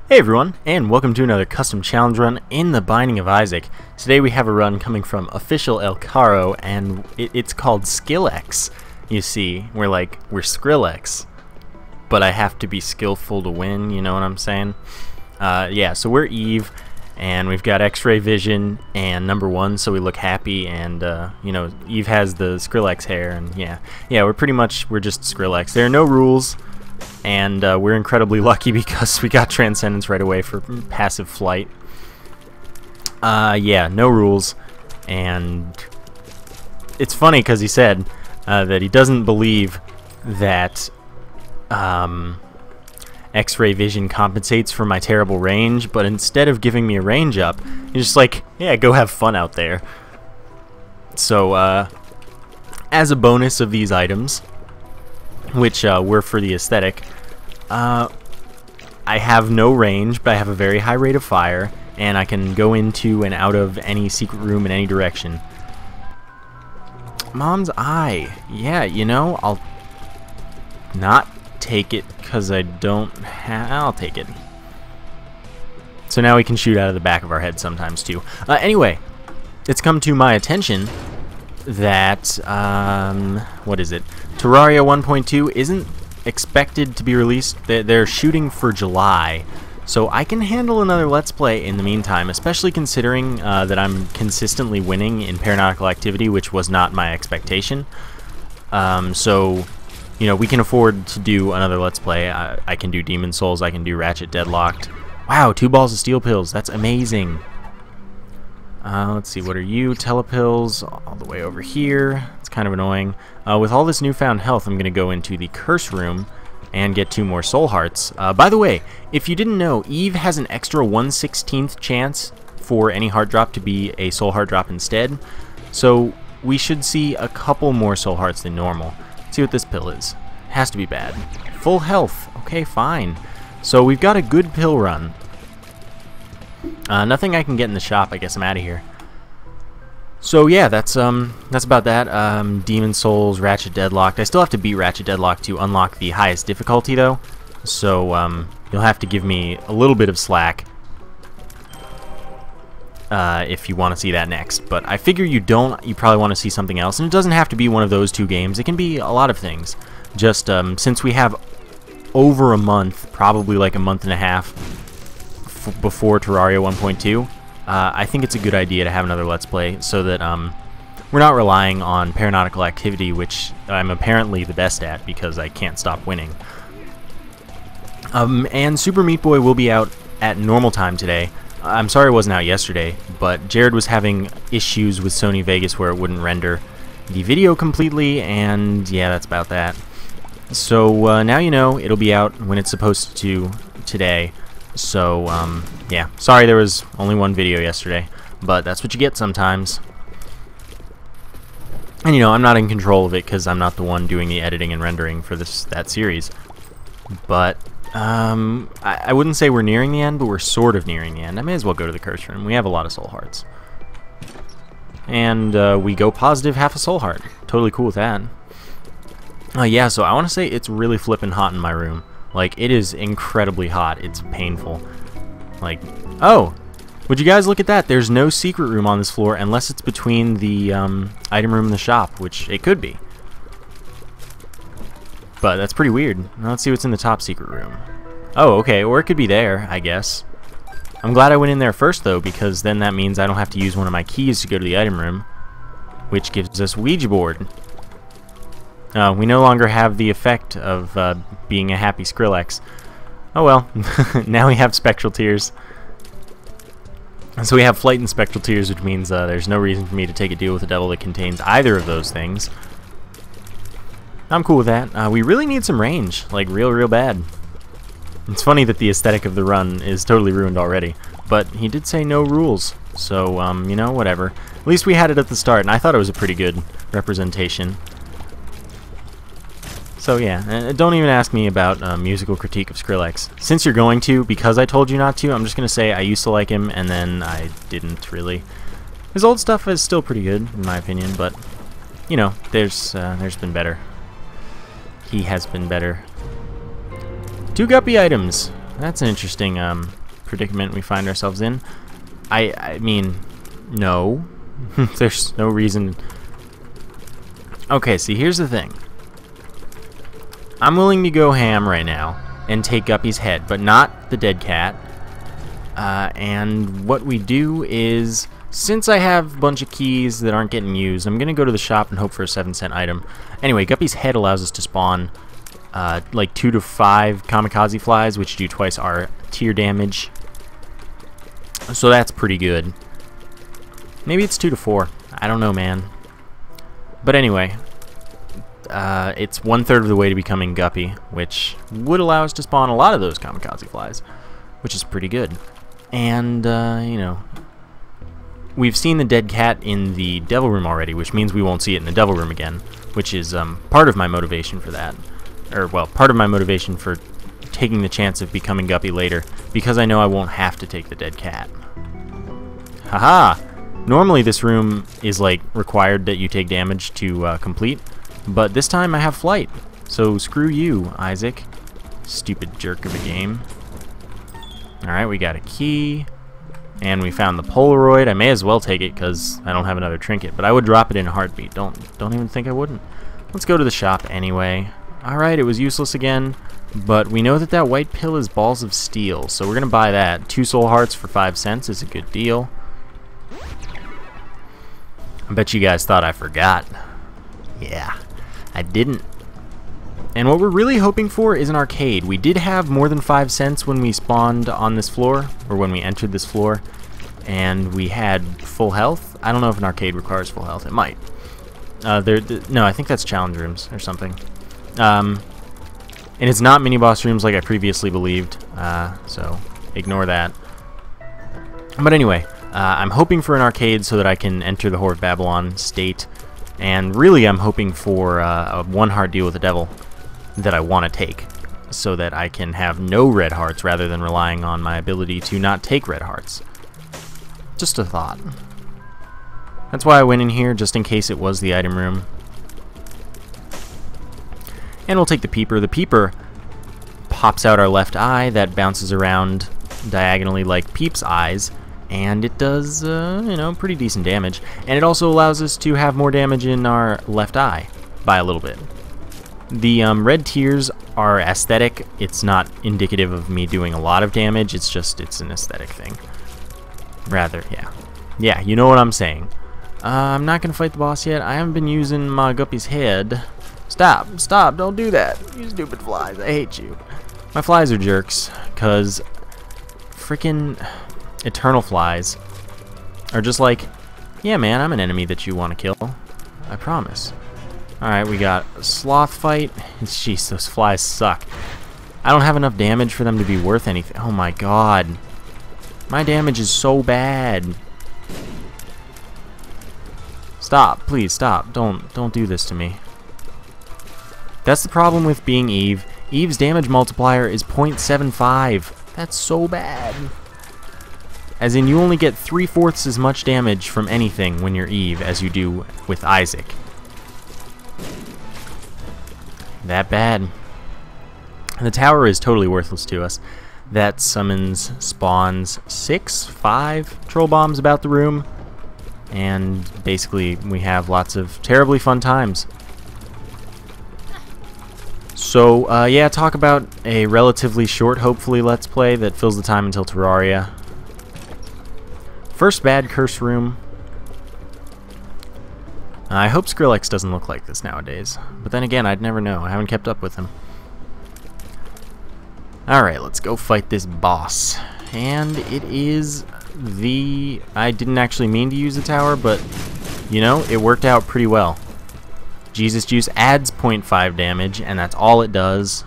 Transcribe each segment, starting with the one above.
Hey everyone, and welcome to another custom challenge run in the Binding of Isaac. Today we have a run coming from Official El Caro, and it's called Skillex. You see, we're Skrillex, but I have to be skillful to win, you know what I'm saying? Yeah, so we're Eve, and we've got X-ray vision and number 1, so we look happy, and you know, Eve has the Skrillex hair, and yeah, we're just Skrillex. There are no rules. And we're incredibly lucky because we got Transcendence right away for passive flight. Yeah, no rules. And it's funny because he said that he doesn't believe that X-ray vision compensates for my terrible range, but instead of giving me a range up, he's just like, yeah, go have fun out there. So, as a bonus of these items, which were for the aesthetic, I have no range, but I have a very high rate of fire, and I can go into and out of any secret room in any direction. Mom's eye. Yeah, you know, I'll not take it because I don't have... I'll take it. So now we can shoot out of the back of our head sometimes, too. Anyway, it's come to my attention that, what is it? Terraria 1.2 isn't expected to be released. They're shooting for July, so I can handle another Let's Play in the meantime, especially considering that I'm consistently winning in Paranautical Activity, which was not my expectation. So, you know, we can afford to do another Let's Play. I can do Demon Souls, I can do Ratchet Deadlocked. Wow, 2 balls of steel pills, that's amazing. Let's see, what are you? Telepills, all the way over here. It's kind of annoying. With all this newfound health, I'm going to go into the Curse Room and get 2 more Soul Hearts. By the way, if you didn't know, Eve has an extra 1/16th chance for any Heart Drop to be a Soul Heart Drop instead. So we should see a couple more Soul Hearts than normal. Let's see what this pill is. Has to be bad. Full health. Okay, fine. So we've got a good pill run. Nothing I can get in the shop. I guess I'm out of here. So yeah, that's about that. Demon Souls, Ratchet Deadlocked. I still have to beat Ratchet Deadlocked to unlock the highest difficulty though. So you'll have to give me a little bit of slack if you want to see that next. But I figure you probably want to see something else, and it doesn't have to be one of those 2 games. It can be a lot of things. Just since we have over a month, probably like a month and a half before Terraria 1.2, I think it's a good idea to have another Let's Play so that we're not relying on Paranautical Activity, which I'm apparently the best at because I can't stop winning. And Super Meat Boy will be out at normal time today. I'm sorry it wasn't out yesterday, but Jared was having issues with Sony Vegas where it wouldn't render the video completely, and yeah, that's about that. So now you know it'll be out when it's supposed to today. So, yeah, sorry there was only 1 video yesterday, but that's what you get sometimes. And, you know, I'm not in control of it because I'm not the one doing the editing and rendering for that series. But, I wouldn't say we're nearing the end, but we're sort of nearing the end. I may as well go to the Curse Room. We have a lot of Soul Hearts. And, we go positive half a Soul Heart. Totally cool with that. Yeah, so I want to say it's really flippin' hot in my room. Like, it is incredibly hot. It's painful. Like, oh! Would you guys look at that? There's no secret room on this floor unless it's between the item room and the shop, which it could be. But that's pretty weird. Now let's see what's in the top secret room. Oh, okay, or it could be there, I guess. I'm glad I went in there first, though, because then that means I don't have to use one of my keys to go to the item room, which gives us Ouija board. We no longer have the effect of being a happy Skrillex. Oh well, now we have Spectral Tears. So we have Flight and Spectral Tears, which means there's no reason for me to take a deal with a devil that contains either of those things. I'm cool with that. We really need some range, like real bad. It's funny that the aesthetic of the run is totally ruined already, but he did say no rules, so, you know, whatever. At least we had it at the start, and I thought it was a pretty good representation. So yeah, don't even ask me about musical critique of Skrillex. Since you're going to, because I told you not to, I'm just going to say I used to like him, and then I didn't really. His old stuff is still pretty good, in my opinion, but, you know, there's been better. He has been better. 2 guppy items. That's an interesting predicament we find ourselves in. I mean, no. There's no reason. Okay, see, here's the thing. I'm willing to go ham right now and take Guppy's head, but not the dead cat. And what we do is, since I have a bunch of keys that aren't getting used, I'm going to go to the shop and hope for a 7-cent item. Anyway, Guppy's head allows us to spawn like 2 to 5 kamikaze flies, which do twice our tier damage. So that's pretty good. Maybe it's 2 to 4. I don't know, man. But anyway, it's 1/3 of the way to becoming Guppy, which would allow us to spawn a lot of those kamikaze flies, which is pretty good. And, you know, we've seen the dead cat in the devil room already, which means we won't see it in the devil room again, which is part of my motivation for that. Or, well, part of my motivation for taking the chance of becoming Guppy later, because I know I won't have to take the dead cat. Haha! Normally this room is, like, required that you take damage to complete, but this time I have flight. So screw you, Isaac. Stupid jerk of a game. Alright, we got a key. And we found the Polaroid. I may as well take it because I don't have another trinket, but I would drop it in a heartbeat. Don't even think I wouldn't. Let's go to the shop anyway. Alright, it was useless again, but we know that that white pill is balls of steel, so we're going to buy that. 2 soul hearts for 5 cents is a good deal. I bet you guys thought I forgot. Yeah, I didn't. And what we're really hoping for is an arcade. We did have more than 5 cents when we spawned on this floor, or when we entered this floor, and we had full health. I don't know if an arcade requires full health. It might. No, I think that's challenge rooms or something. And it's not mini-boss rooms like I previously believed, so ignore that. But anyway, I'm hoping for an arcade so that I can enter the Whore of Babylon state, and really I'm hoping for a 1 heart deal with the devil that I want to take, so that I can have no red hearts rather than relying on my ability to not take red hearts. Just a thought. That's why I went in here, just in case it was the item room. And we'll take the peeper. The peeper pops out our left eye that bounces around diagonally like Peep's eyes, and it does, you know, pretty decent damage. And it also allows us to have more damage in our left eye by a little bit. The red tears are aesthetic. It's not indicative of me doing a lot of damage. It's just, it's an aesthetic thing. Rather, yeah. Yeah, you know what I'm saying. I'm not going to fight the boss yet. I haven't been using my Guppy's head. Stop, stop, don't do that. You stupid flies, I hate you. My flies are jerks, because freaking eternal flies are just like, yeah man, I'm an enemy that you want to kill. I promise. Alright, we got a sloth fight. Jeez, those flies suck. I don't have enough damage for them to be worth anything. Oh my god. My damage is so bad. Stop, please stop. Don't do this to me. That's the problem with being Eve. Eve's damage multiplier is 0.75. That's so bad. As in, you only get 3/4 as much damage from anything when you're Eve as you do with Isaac. That bad. The tower is totally worthless to us. That spawns 5 troll bombs about the room, and basically we have lots of terribly fun times. So, yeah, talk about a relatively short, hopefully, Let's Play that fills the time until Terraria. First bad curse room. I hope Skrillex doesn't look like this nowadays, but then again, I'd never know. I haven't kept up with him. Alright, let's go fight this boss. And it is the... I didn't actually mean to use the tower, but, you know, it worked out pretty well. Jesus Juice adds 0.5 damage, and that's all it does.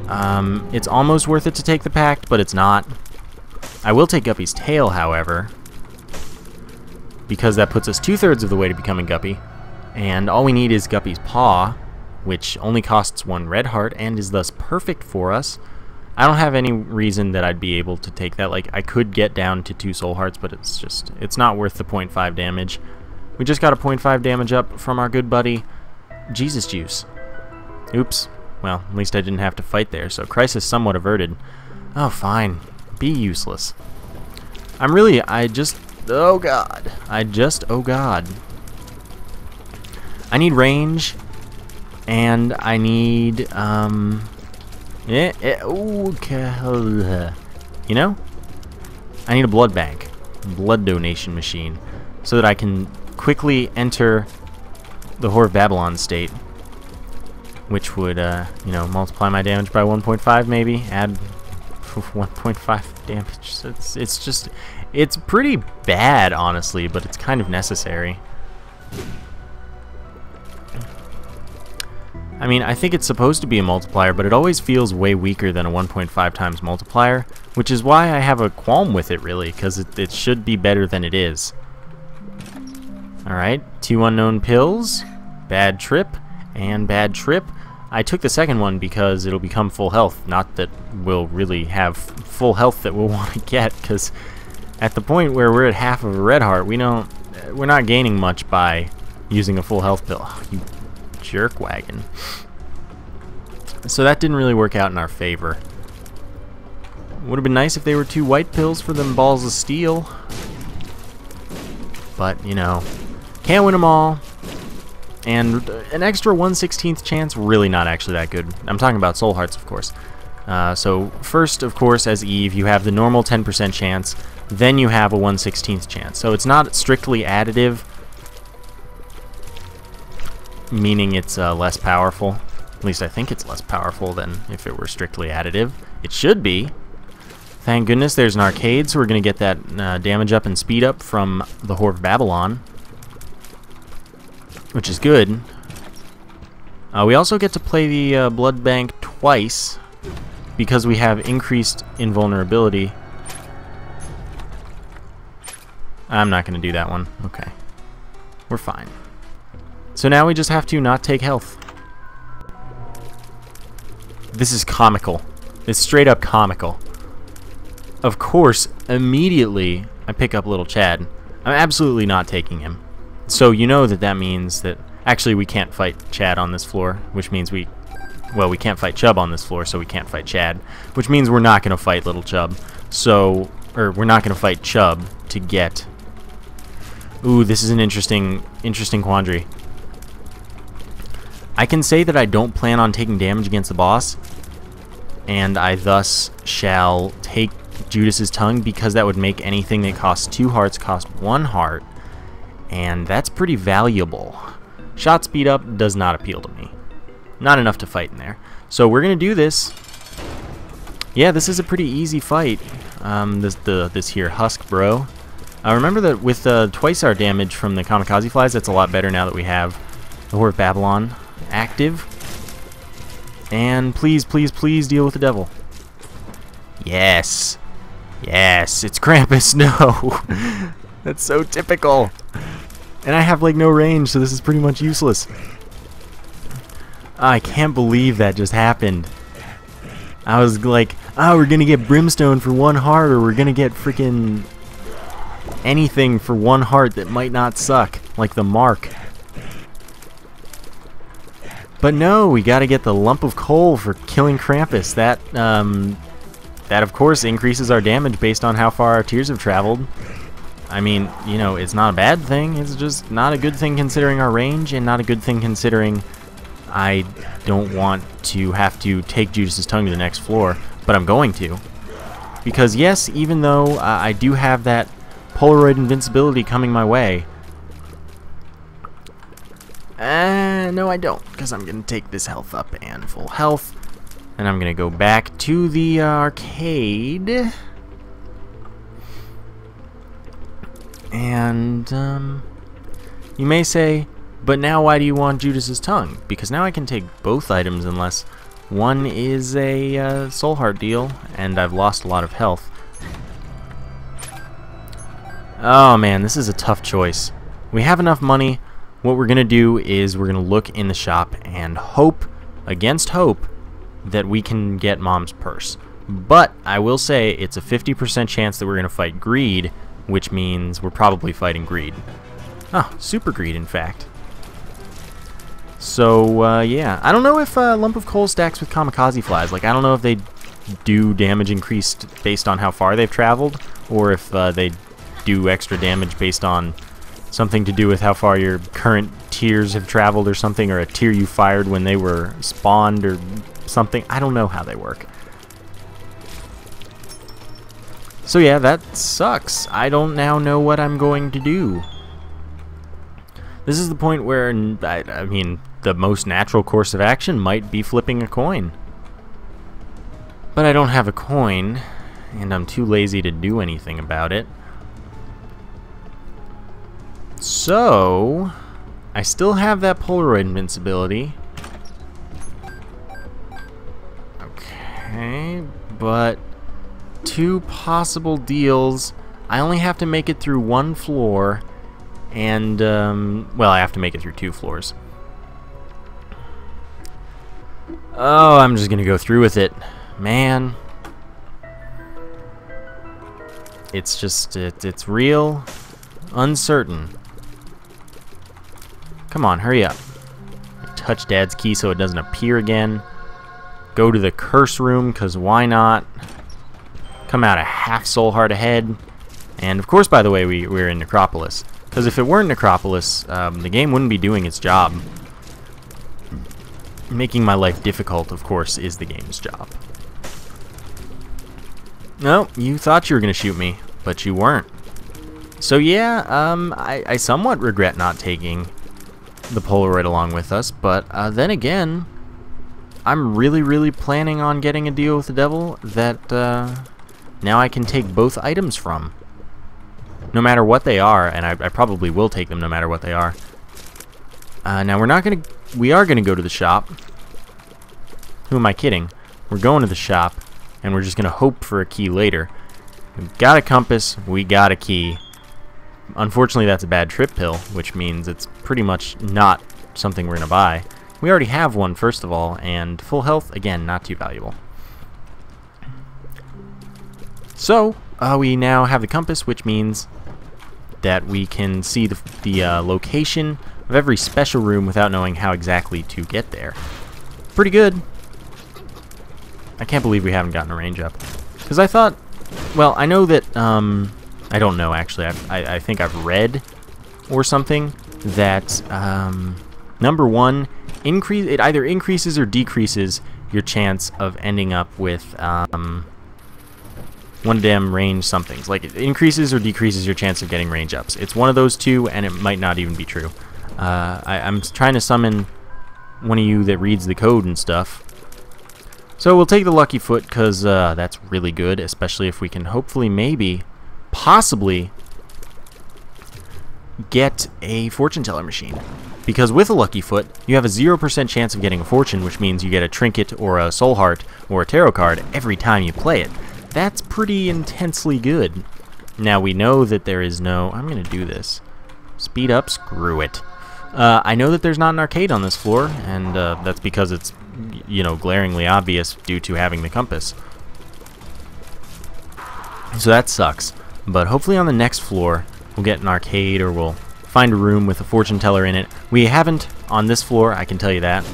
It's almost worth it to take the pact, but it's not. I will take Guppy's tail, however, because that puts us 2/3 of the way to becoming Guppy, and all we need is Guppy's paw, which only costs 1 red heart and is thus perfect for us. I don't have any reason that I'd be able to take that. Like, I could get down to 2 soul hearts, but it's not worth the 0.5 damage. We just got a 0.5 damage up from our good buddy Jesus Juice. Oops. Well, at least I didn't have to fight there, so crisis somewhat averted. Oh, fine. Be useless. Oh god. Oh god. I need range, and I need, okay. You know? I need a blood bank, blood donation machine, so that I can quickly enter the Whore of Babylon state, which would, you know, multiply my damage by 1.5 maybe, add 1.5 damage. It's pretty bad, honestly, but it's kind of necessary. I mean, I think it's supposed to be a multiplier, but it always feels way weaker than a 1.5 times multiplier, which is why I have a qualm with it, really, because it should be better than it is. Alright, 2 unknown pills, bad trip, and bad trip. I took the second one because it'll become full health, not that we'll really have full health that we'll want to get, because at the point where we're at half of a red heart, we're not gaining much by using a full health pill. Oh, you jerk wagon. So that didn't really work out in our favor. Would have been nice if they were 2 white pills for them balls of steel. But, you know, can't win them all. And an extra 1/16th chance, really not actually that good. I'm talking about soul hearts, of course. So first, of course, as Eve, you have the normal 10% chance. Then you have a 1/16th chance. So it's not strictly additive, meaning it's less powerful. At least I think it's less powerful than if it were strictly additive. It should be. Thank goodness there's an arcade, so we're going to get that damage up and speed up from the Whore of Babylon, which is good. We also get to play the blood bank twice because we have increased invulnerability. I'm not going to do that one. Okay. We're fine. So now we just have to not take health. This is comical. It's straight up comical. Of course, immediately I pick up little Chad. I'm absolutely not taking him. So you know that means that actually we can't fight Chad on this floor, which means we can't fight Chub on this floor, so we can't fight Chad, which means we're not going to fight little Chub. So, or we're not going to fight Chub to get. Ooh, this is an interesting quandary. I can say that I don't plan on taking damage against the boss, and I thus shall take Judas's tongue because that would make anything that costs 2 hearts cost 1 heart, and that's pretty valuable. Shot speed up does not appeal to me. Not enough to fight in there. So we're gonna do this. Yeah, this is a pretty easy fight. This here husk bro. Remember that with twice our damage from the kamikaze flies, that's a lot better now that we have the Whore of Babylon active. And please, please, please deal with the devil. Yes. Yes, it's Krampus. No. That's so typical. And I have like no range, so this is pretty much useless. I can't believe that just happened. I was like, oh, we're gonna get Brimstone for 1 heart, or we're gonna get freaking anything for 1 heart that might not suck, like the Mark. But no, we gotta get the lump of coal for killing Krampus. That of course increases our damage based on how far our tears have traveled. I mean, you know, it's not a bad thing, it's just not a good thing considering our range, and not a good thing considering I don't want to have to take Judas's tongue to the next floor, but I'm going to. Because yes, even though I do have that Polaroid invincibility coming my way, no I don't, because I'm going to take this health up and full health, and I'm going to go back to the arcade. And, you may say, but now why do you want Judas's tongue? Because now I can take both items unless one is a soul heart deal, and I've lost a lot of health. Oh man, this is a tough choice. We have enough money. What we're going to do is we're going to look in the shop and hope, against hope, that we can get Mom's purse. But I will say it's a 50% chance that we're going to fight Greed, which means we're probably fighting Greed. Oh, Super Greed, in fact. So, yeah. I don't know if Lump of Coal stacks with Kamikaze Flies. Like, I don't know if they do damage increased based on how far they've traveled, or if they do extra damage based on something to do with how far your current tiers have traveled or something, or a tier you fired when they were spawned or something. I don't know how they work. So yeah, that sucks. I don't now know what I'm going to do. This is the point where, I mean, the most natural course of action might be flipping a coin. But I don't have a coin, and I'm too lazy to do anything about it. So, I still have that Polaroid invincibility. Okay, but two possible deals. I only have to make it through one floor, and, well, I have to make it through 2 floors. Oh, I'm just gonna go through with it. Man. It's just, it's real uncertain. Come on, hurry up. Touch Dad's key so it doesn't appear again. Go to the curse room, because why not? Come out a half soul heart ahead. And, of course, by the way, we're in Necropolis. Because if it weren't Necropolis, the game wouldn't be doing its job. Making my life difficult, of course, is the game's job. No, you thought you were going to shoot me, but you weren't. So yeah, I somewhat regret not taking the Polaroid along with us, but then again, I'm really planning on getting a deal with the devil that now I can take both items from. No matter what they are, and I probably will take them no matter what they are. Now we are gonna go to the shop. Who am I kidding? We're going to the shop, and we're just gonna hope for a key later. We've got a compass, we got a key. Unfortunately, that's a bad trip pill, which means it's pretty much not something we're gonna buy. We already have one, first of all, and full health, again, not too valuable. So, we now have the compass, which means that we can see the location of every special room without knowing how exactly to get there. Pretty good. I can't believe we haven't gotten a range up. Because I thought, well, I know that, I don't know actually, I think I've read or something that, number one, it either increases or decreases your chance of ending up with, one of them range somethings. Like, it increases or decreases your chance of getting range ups. It's one of those two, and it might not even be true. I'm trying to summon one of you that reads the code and stuff. So we'll take the Lucky Foot, because that's really good, especially if we can hopefully, maybe, possibly get a fortune teller machine. Because with a Lucky Foot, you have a 0% chance of getting a fortune, which means you get a trinket or a soul heart or a tarot card every time you play it. That's pretty intensely good. Now we know that there is no... I'm going to do this. Speed up? Screw it. I know that there's not an arcade on this floor, and that's because it's, you know, glaringly obvious due to having the compass. So that sucks. But hopefully on the next floor, we'll get an arcade or we'll find a room with a fortune teller in it. We haven't on this floor, I can tell you that.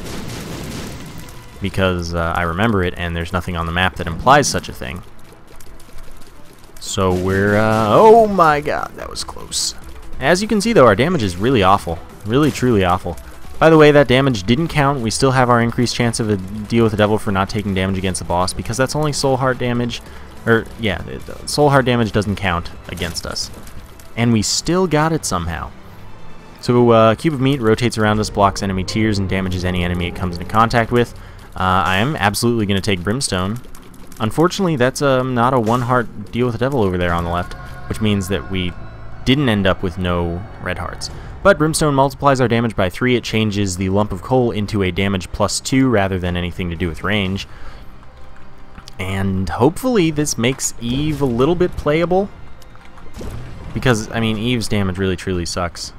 Because I remember it, and there's nothing on the map that implies such a thing. So we're, oh my god, that was close. As you can see, though, our damage is really awful. Really, truly awful. By the way, that damage didn't count. We still have our increased chance of a deal with the devil for not taking damage against the boss, because that's only soul heart damage. Or, yeah, soul heart damage doesn't count against us. And we still got it somehow. So, Cube of Meat rotates around us, blocks enemy tiers, and damages any enemy it comes into contact with. I am absolutely going to take Brimstone. Unfortunately, that's not a one-heart deal with the devil over there on the left, which means that we didn't end up with no red hearts. But Brimstone multiplies our damage by 3. It changes the lump of coal into a damage +2 rather than anything to do with range. And hopefully this makes Eve a little bit playable. Because, I mean, Eve's damage really truly sucks.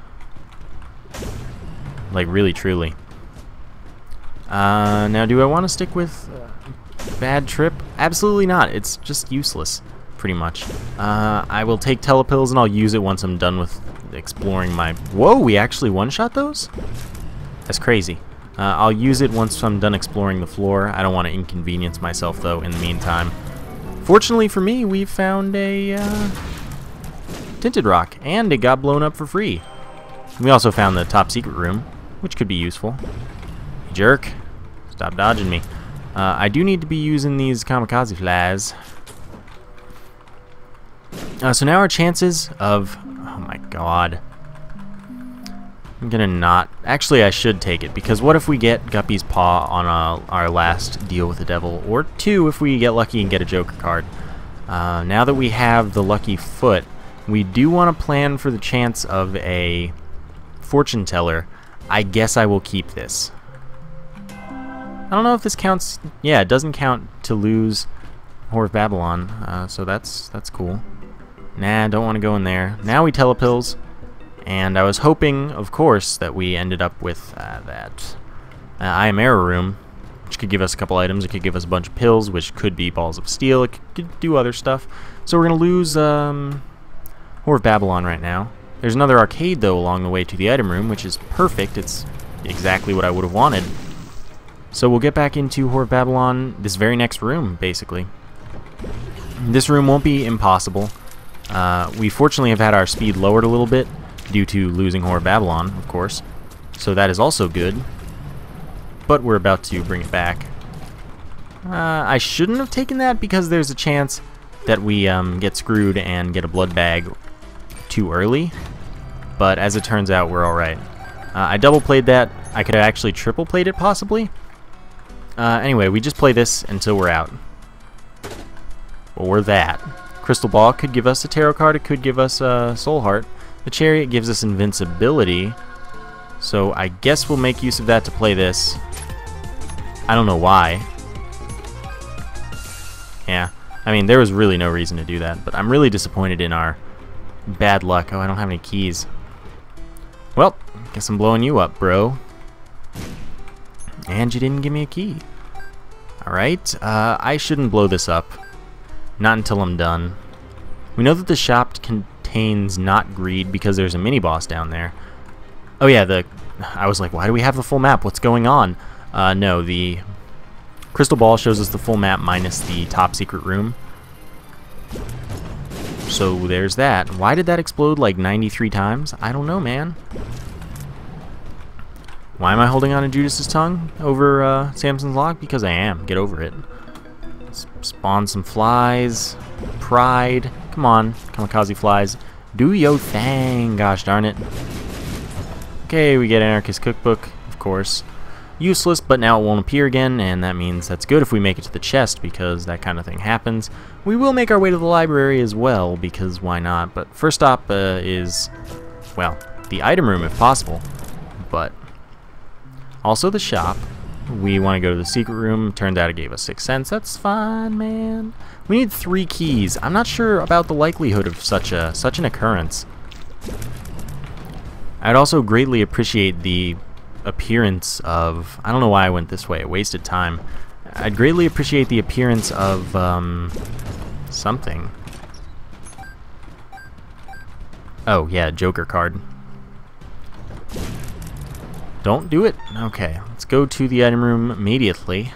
Like, really truly. Now, do I want to stick with Bad Trip? Absolutely not. It's just useless, pretty much. I will take Telepills and I'll use it once I'm done with exploring my... Whoa, we actually one-shot those? That's crazy. I'll use it once I'm done exploring the floor. I don't want to inconvenience myself, though, in the meantime. Fortunately for me, we found a tinted rock, and it got blown up for free. We also found the top secret room, which could be useful. Jerk. Stop dodging me. I do need to be using these kamikaze flies. So now our chances of... Oh my god. I'm gonna not... Actually, I should take it, because what if we get Guppy's Paw on our last deal with the devil? Or 2 if we get lucky and get a Joker card. Now that we have the lucky foot, we do want to plan for the chance of a fortune teller. I guess I will keep this. I don't know if this counts... Yeah, it doesn't count to lose Whore of Babylon, so that's cool. Nah, don't want to go in there. Now we telepills. And I was hoping, of course, that we ended up with that I Am Error room, which could give us a couple items. It could give us a bunch of pills, which could be balls of steel. It could do other stuff. So we're going to lose Whore of Babylon right now. There's another arcade, though, along the way to the item room, which is perfect. It's exactly what I would have wanted. So we'll get back into Whore of Babylon this very next room, basically. This room won't be impossible. We fortunately have had our speed lowered a little bit, due to losing Whore of Babylon, of course. So that is also good. But we're about to bring it back. I shouldn't have taken that because there's a chance that we get screwed and get a blood bag too early. But as it turns out, we're alright. I double played that. I could have actually triple played it, possibly. Anyway, we just play this until we're out. Or that. Crystal Ball could give us a tarot card. It could give us a Soul Heart. The Chariot gives us invincibility, so I guess we'll make use of that to play this. I don't know why. Yeah, I mean, there was really no reason to do that, but I'm really disappointed in our bad luck. Oh, I don't have any keys. Well, guess I'm blowing you up, bro. And you didn't give me a key. Alright, I shouldn't blow this up. Not until I'm done. We know that the shop contains not greed because there's a mini boss down there. Oh yeah, I was like, why do we have the full map? What's going on? No, the crystal ball shows us the full map minus the top secret room. So there's that. Why did that explode like 93 times? I don't know, man. Why am I holding on to Judas's tongue over Samson's log? Because I am. Get over it. Spawn some flies. Pride. Come on, kamikaze flies. Do yo thing, gosh darn it. Okay, we get Anarchist Cookbook, of course. Useless, but now it won't appear again, and that means that's good if we make it to the chest, because that kind of thing happens. We will make our way to the library as well, because why not? But first stop is, well, the item room if possible, but also the shop. We want to go to the secret room. Turned out it gave us 6 cents. That's fine, man. We need 3 keys. I'm not sure about the likelihood of such an occurrence. I'd also greatly appreciate the appearance of... I don't know why I went this way. It wasted time. I'd greatly appreciate the appearance of something. Oh, yeah, Joker card. Don't do it? Okay, let's go to the item room immediately.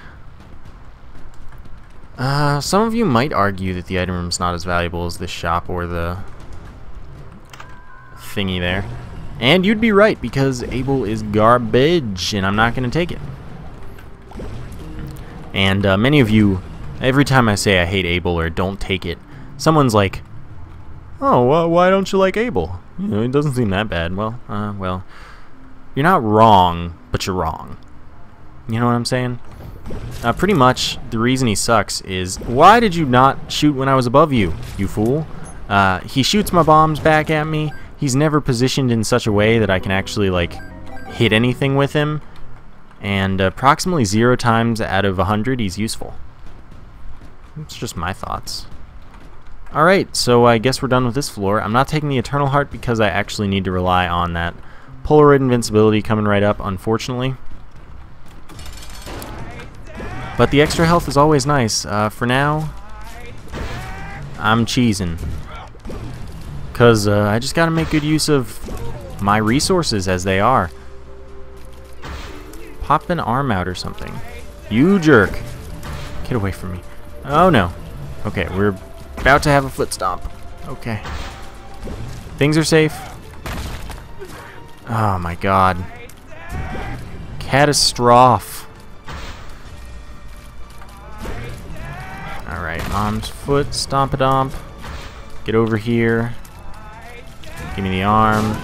Some of you might argue that the item room's not as valuable as this shop or the thingy there. And you'd be right, because Abel is garbage, and I'm not going to take it. And many of you, every time I say I hate Abel or don't take it, someone's like, oh, well, why don't you like Abel? You know, it doesn't seem that bad. Well, you're not wrong, but you're wrong. You know what I'm saying? Pretty much, the reason he sucks is, why did you not shoot when I was above you, you fool? He shoots my bombs back at me. He's never positioned in such a way that I can actually, like, hit anything with him. And approximately 0 times out of 100, he's useful. It's just my thoughts. Alright, so I guess we're done with this floor. I'm not taking the Eternal Heart because I actually need to rely on that Polaroid invincibility coming right up, unfortunately. But the extra health is always nice. For now, I'm cheesing. Because I just got to make good use of my resources as they are. Pop an arm out or something. You jerk. Get away from me. Oh no. Okay, we're about to have a foot stomp. Okay. Things are safe. Oh my god. Catastrophe. Alright, mom's foot, stomp-a-domp. Get over here. Give me the arm.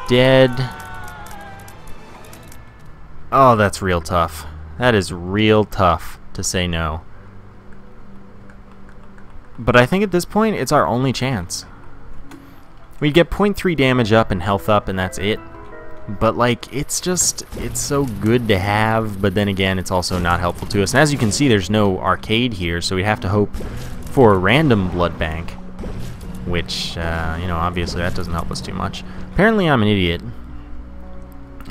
Dead. Oh, that's real tough. That is real tough to say no. But I think at this point, it's our only chance. We get 0.3 damage up and health up, and that's it. But, like, it's so good to have, but then again, it's also not helpful to us. And as you can see, there's no arcade here, so we have to hope for a random blood bank. Which, you know, obviously that doesn't help us too much. Apparently I'm an idiot.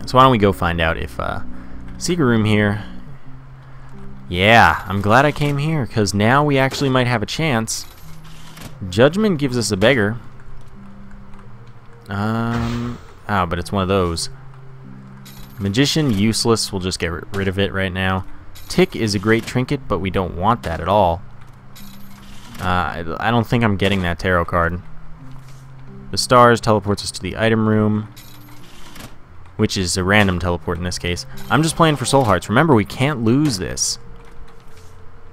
So why don't we go find out if, secret room here. Yeah, I'm glad I came here, because now we actually might have a chance. Judgment gives us a beggar. Oh, but it's one of those. Magician, useless. We'll just get rid of it right now. Tick is a great trinket, but we don't want that at all. I don't think I'm getting that tarot card. The stars teleports us to the item room, which is a random teleport in this case. I'm just playing for soul hearts. Remember, we can't lose this.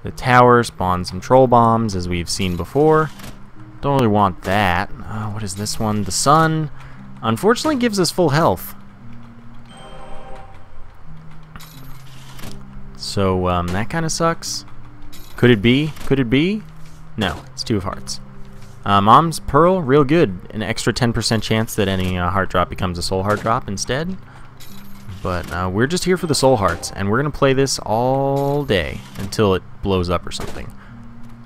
The tower spawns some troll bombs, as we've seen before. Don't really want that. What is this one? The sun, unfortunately, gives us full health. So, that kind of sucks. Could it be? Could it be? No, it's 2 of hearts. Mom's Pearl, real good. An extra 10% chance that any heart drop becomes a soul heart drop instead. But we're just here for the soul hearts, and we're going to play this all day until it blows up or something.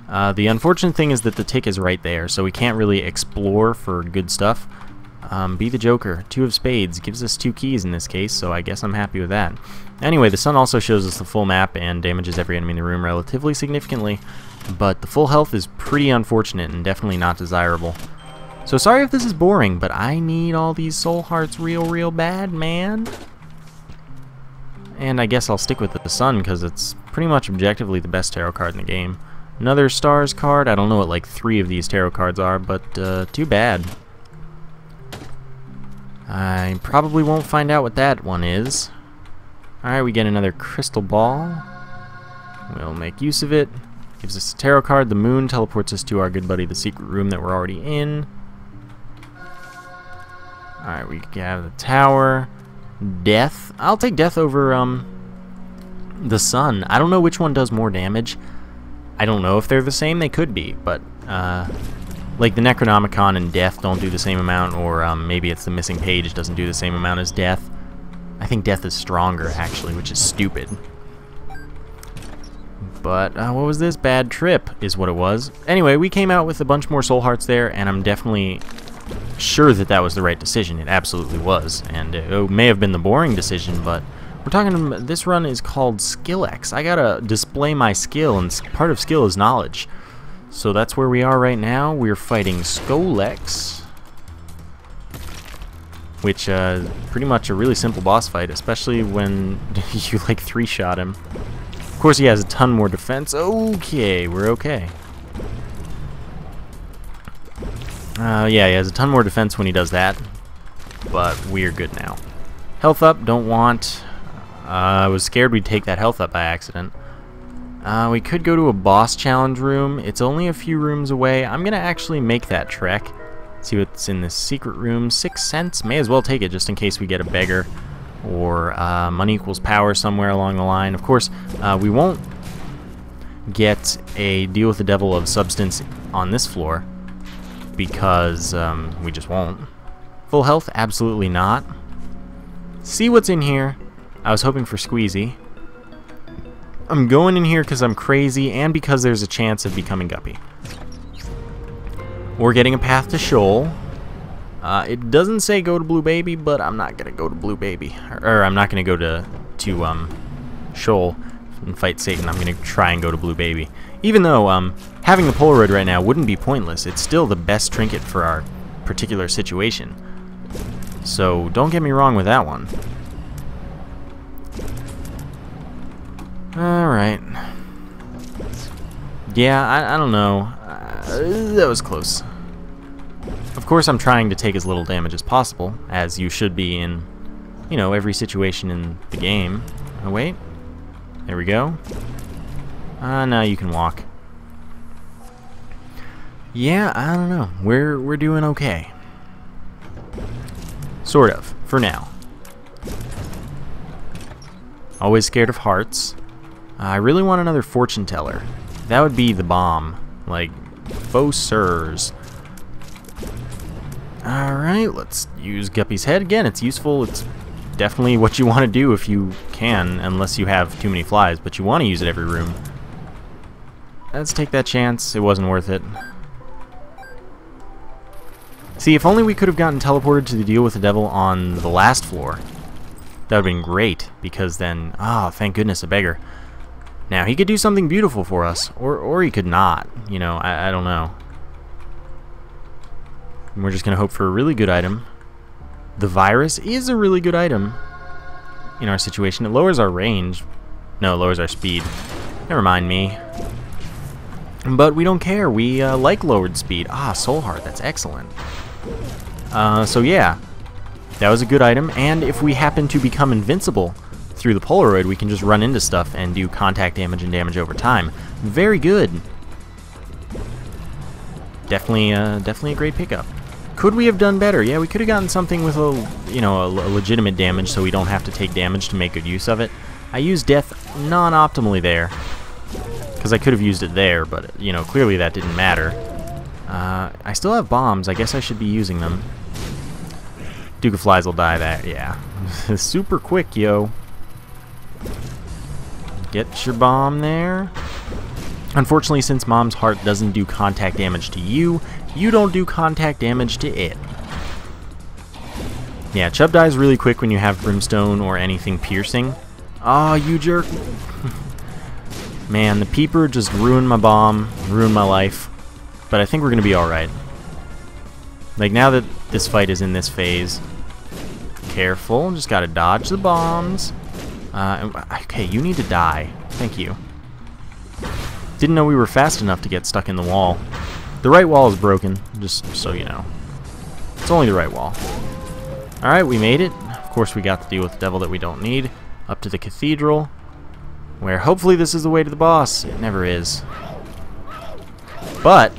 The unfortunate thing is that the tick is right there, so we can't really explore for good stuff. Be the Joker. 2 of spades gives us 2 keys in this case, so I guess I'm happy with that. Anyway, the sun also shows us the full map and damages every enemy in the room relatively significantly, but the full health is pretty unfortunate and definitely not desirable. So sorry if this is boring, but I need all these soul hearts real bad, man. And I guess I'll stick with the sun because it's pretty much objectively the best tarot card in the game. Another stars card. I don't know what like 3 of these tarot cards are, but too bad. I probably won't find out what that one is. Alright, we get another crystal ball. We'll make use of it. Gives us a tarot card. The moon teleports us to our good buddy, the secret room that we're already in. Alright, we have the tower. Death. I'll take death over the sun. I don't know which one does more damage. I don't know if they're the same. They could be, but like the Necronomicon and death don't do the same amount, or maybe it's the missing page doesn't do the same amount as death. I think death is stronger actually, which is stupid. But what was this? Bad trip is what it was. Anyway, we came out with a bunch more soul hearts there, and I'm definitely sure that that was the right decision. It absolutely was, and it may have been the boring decision, but we're talking. This run is called Skill X. I gotta display my skill, and part of skill is knowledge. So that's where we are right now. We're fighting Skolex, which pretty much a really simple boss fight, especially when you like 3-shot him. Of course, he has a ton more defense. Okay, we're okay. Yeah, he has a ton more defense when he does that, but we're good now. Health up, don't want. I was scared we'd take that health up by accident. We could go to a boss challenge room. It's only a few rooms away. I'm going to actually make that trek. See what's in this secret room. 6 cents. May as well take it just in case we get a beggar or money equals power somewhere along the line. Of course, we won't get a deal with the devil of substance on this floor because we just won't. Full health? Absolutely not. See what's in here. I was hoping for Squeezy. I'm going in here because I'm crazy and because there's a chance of becoming Guppy. We're getting a path to Shoal. It doesn't say go to Blue Baby, but I'm not going to go to Blue Baby. Or I'm not going to go to Shoal and fight Satan. I'm going to try and go to Blue Baby. Even though having the Polaroid right now wouldn't be pointless, it's still the best trinket for our particular situation. So don't get me wrong with that one. Alright. Yeah, I don't know. That was close. Of course, I'm trying to take as little damage as possible, as you should be in, you know, every situation in the game. Oh, wait. There we go. Now you can walk. Yeah, I don't know. We're doing okay. Sort of, for now. Always scared of hearts. I really want another fortune teller. That would be the bomb. Like, faux sirs. Alright, let's use Guppy's head again. It's useful. It's definitely what you want to do if you can, unless you have too many flies, but you want to use it every room. Let's take that chance. It wasn't worth it. See, if only we could have gotten teleported to the deal with the devil on the last floor. That would have been great, because then, thank goodness, a beggar. Now, he could do something beautiful for us, or he could not. You know, I don't know. And we're just going to hope for a really good item. The virus is a really good item in our situation. It lowers our range. No, it lowers our speed. Never mind me. But we don't care. We like lowered speed. Soul Heart. That's excellent. So yeah, that was a good item. And if we happen to become invincible through the Polaroid, we can just run into stuff and do contact damage and damage over time. Very good. Definitely a great pickup. Could we have done better? Yeah, we could have gotten something with a legitimate damage, so we don't have to take damage to make good use of it. I used death non-optimally there, because I could have used it there, but you know, clearly that didn't matter. I still have bombs. I guess I should be using them. Duke of Flies will die that, yeah. Super quick, yo. Get your bomb there. Unfortunately, since Mom's Heart doesn't do contact damage to you, you don't do contact damage to it. Yeah, Chub dies really quick when you have Brimstone or anything piercing. Oh, you jerk. Man, the Peeper just ruined my bomb, ruined my life. But I think we're going to be alright. Like, now that this fight is in this phase, careful, just got to dodge the bombs. Okay, you need to die. Thank you. Didn't know we were fast enough to get stuck in the wall. The right wall is broken, just so you know. It's only the right wall. Alright, we made it. Of course, we got to deal with the devil that we don't need. Up to the cathedral, where hopefully this is the way to the boss. It never is. But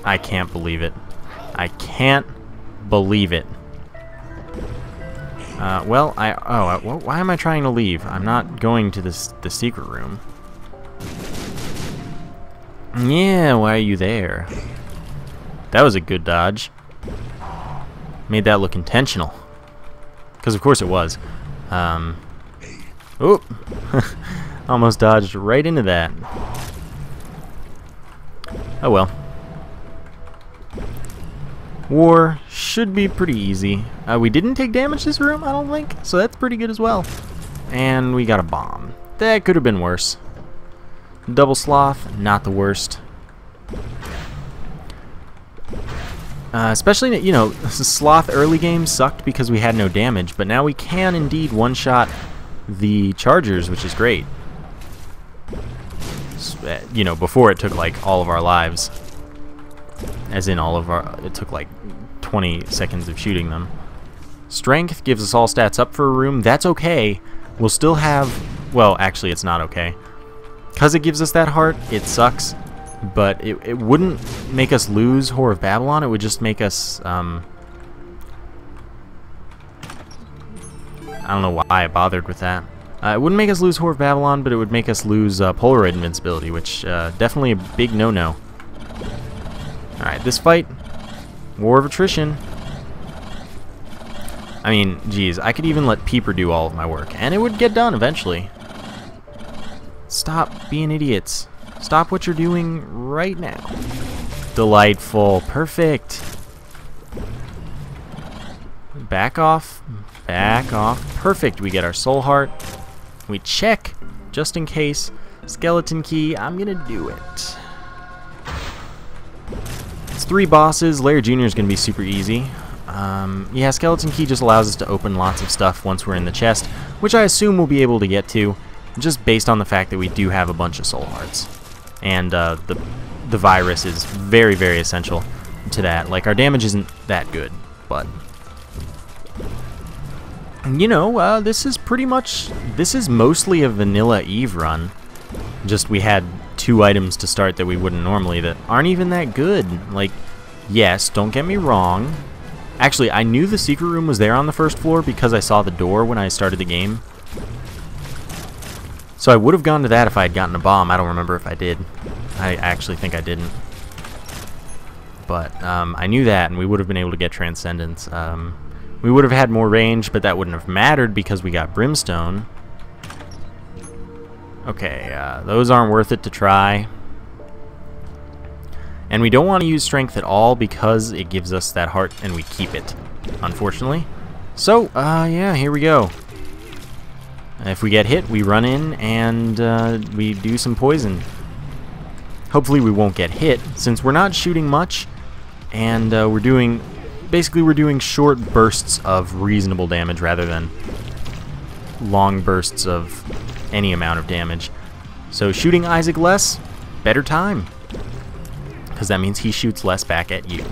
I can't believe it. I can't believe it. Well, why am I trying to leave? I'm not going to the secret room. Yeah, why are you there? That was a good dodge. Made that look intentional. Because of course it was. Oop. Almost dodged right into that. Oh well. War should be pretty easy. We didn't take damage this room, I don't think, so that's pretty good as well. And we got a bomb. That could have been worse. Double Sloth, not the worst. Especially, you know, Sloth early game sucked because we had no damage, but now we can indeed one-shot the Chargers, which is great. You know, before it took like all of our lives. As in all of our, it took like 20 seconds of shooting them. Strength gives us all stats up for a room. That's okay. We'll still have, well, actually it's not okay. Because it gives us that heart, it sucks. But it wouldn't make us lose Whore of Babylon. It would just make us, I don't know why I bothered with that. It wouldn't make us lose Whore of Babylon, but it would make us lose Polaroid invincibility, which definitely a big no-no. Alright, this fight, War of Attrition. I mean, geez, I could even let Peeper do all of my work, and it would get done eventually. Stop being idiots. Stop what you're doing right now. Delightful. Perfect. Back off. Back off. Perfect. We get our soul heart. We check, just in case. Skeleton key. I'm gonna do it. It's 3 bosses. Lair Jr. is gonna be super easy. Yeah, Skeleton key just allows us to open lots of stuff once we're in the chest, which I assume we'll be able to get to. just based on the fact that we do have a bunch of soul hearts. And the virus is very, very essential to that. Like, our damage isn't that good, but... You know, this is mostly a vanilla Eve run. Just we had 2 items to start that we wouldn't normally that aren't even that good. Like, yes, don't get me wrong. Actually, I knew the secret room was there on the first floor because I saw the door when I started the game. So I would have gone to that if I had gotten a bomb. I don't remember if I did. I actually think I didn't. But I knew that, and we would have been able to get Transcendence. We would have had more range, but that wouldn't have mattered because we got Brimstone. Okay, those aren't worth it to try. And we don't want to use Strength at all because it gives us that heart and we keep it, unfortunately. So, yeah, here we go. If we get hit, we run in and we do some poison. Hopefully we won't get hit, since we're not shooting much, and we're doing short bursts of reasonable damage rather than long bursts of any amount of damage. So shooting Isaac less, better time, because that means he shoots less back at you.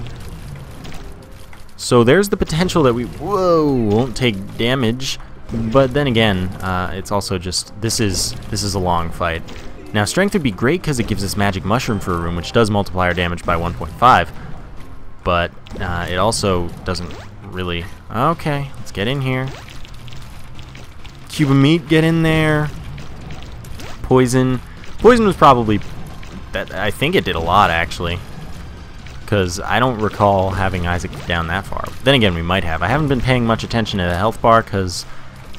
So there's the potential that we won't take damage, but then again, it's also just this is a long fight. Now Strength would be great because it gives us Magic Mushroom for a room, which does multiply our damage by 1.5, but it also doesn't really... Okay, let's get in here. Cube of Meat, get in there. Poison. Poison was probably... I think it did a lot, actually, because I don't recall having Isaac down that far. Then again, we might have. I haven't been paying much attention to the health bar because...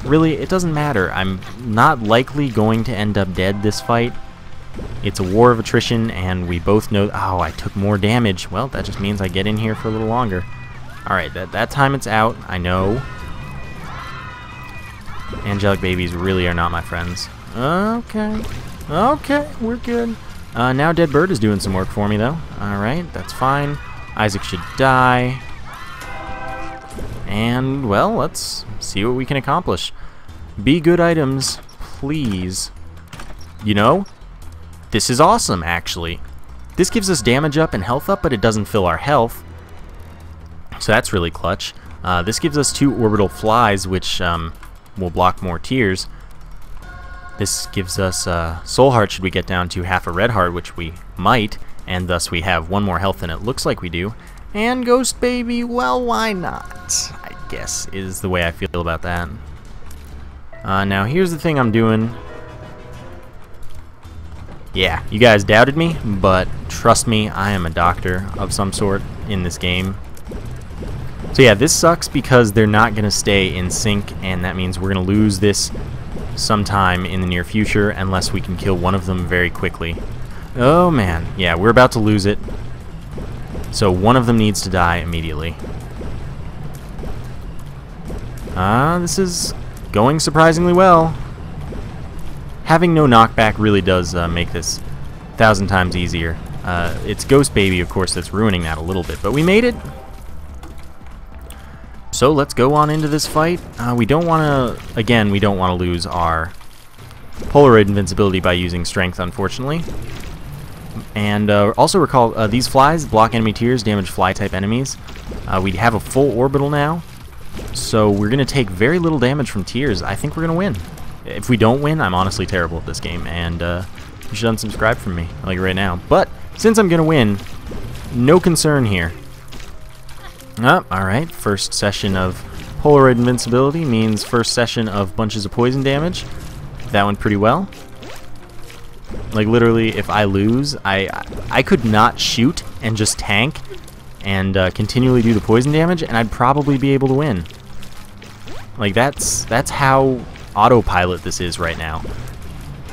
Really, it doesn't matter. I'm not likely going to end up dead this fight. It's a war of attrition, and we both know... Oh, I took more damage. Well, that just means I get in here for a little longer. Alright, that time it's out. I know. Angelic babies really are not my friends. Okay. Okay, we're good. Now Dead Bird is doing some work for me, though. Alright, that's fine. Isaac should die. And, well, let's see what we can accomplish. Be good items, please. You know, this is awesome, actually. This gives us damage up and health up, but it doesn't fill our health. So that's really clutch. This gives us 2 orbital flies, which will block more tears. This gives us soul heart should we get down to half a red heart, which we might, and thus we have 1 more health than it looks like we do. And Ghost Baby, well, why not? I guess is the way I feel about that. Now here's the thing I'm doing. Yeah, you guys doubted me, but trust me, I am a doctor of some sort in this game. So yeah, this sucks because they're not going to stay in sync, and that means we're going to lose this sometime in the near future unless we can kill one of them very quickly. Oh man, yeah, we're about to lose it. So one of them needs to die immediately. This is going surprisingly well. Having no knockback really does make this 1,000 times easier. It's Ghost Baby, of course, that's ruining that a little bit, but we made it. So let's go on into this fight. We don't want to, again, we don't want to lose our Polaroid invincibility by using Strength, unfortunately. And also recall, these flies block enemy tears, damage fly-type enemies. We have a full orbital now, so we're going to take very little damage from tears. I think we're going to win. If we don't win, I'm honestly terrible at this game, and you should unsubscribe from me, like right now. But since I'm going to win, no concern here. Alright, first session of Polaroid invincibility means first session of bunches of poison damage. That went pretty well. Like, literally, if I lose, I could not shoot and just tank and continually do the poison damage, and I'd probably be able to win. Like, that's how autopilot this is right now.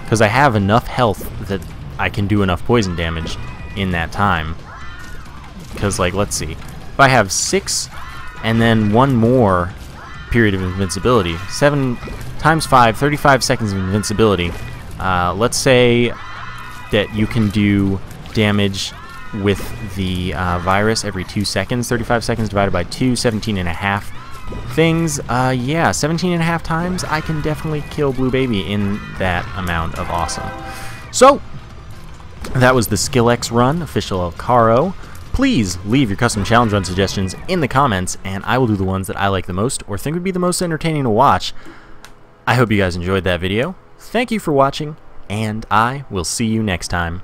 Because I have enough health that I can do enough poison damage in that time. Because, like, let's see. If I have 6 and then 1 more period of invincibility, 7 times 5, 35 seconds of invincibility. Let's say that you can do damage with the virus every 2 seconds. 35 seconds divided by 2, 17 and a half. things, yeah, 17 and a half times, I can definitely kill Blue Baby in that amount of awesome. So, that was the SkillX run, official El Caro. Please leave your custom challenge run suggestions in the comments, and I will do the ones that I like the most or think would be the most entertaining to watch. I hope you guys enjoyed that video. Thank you for watching, and I will see you next time.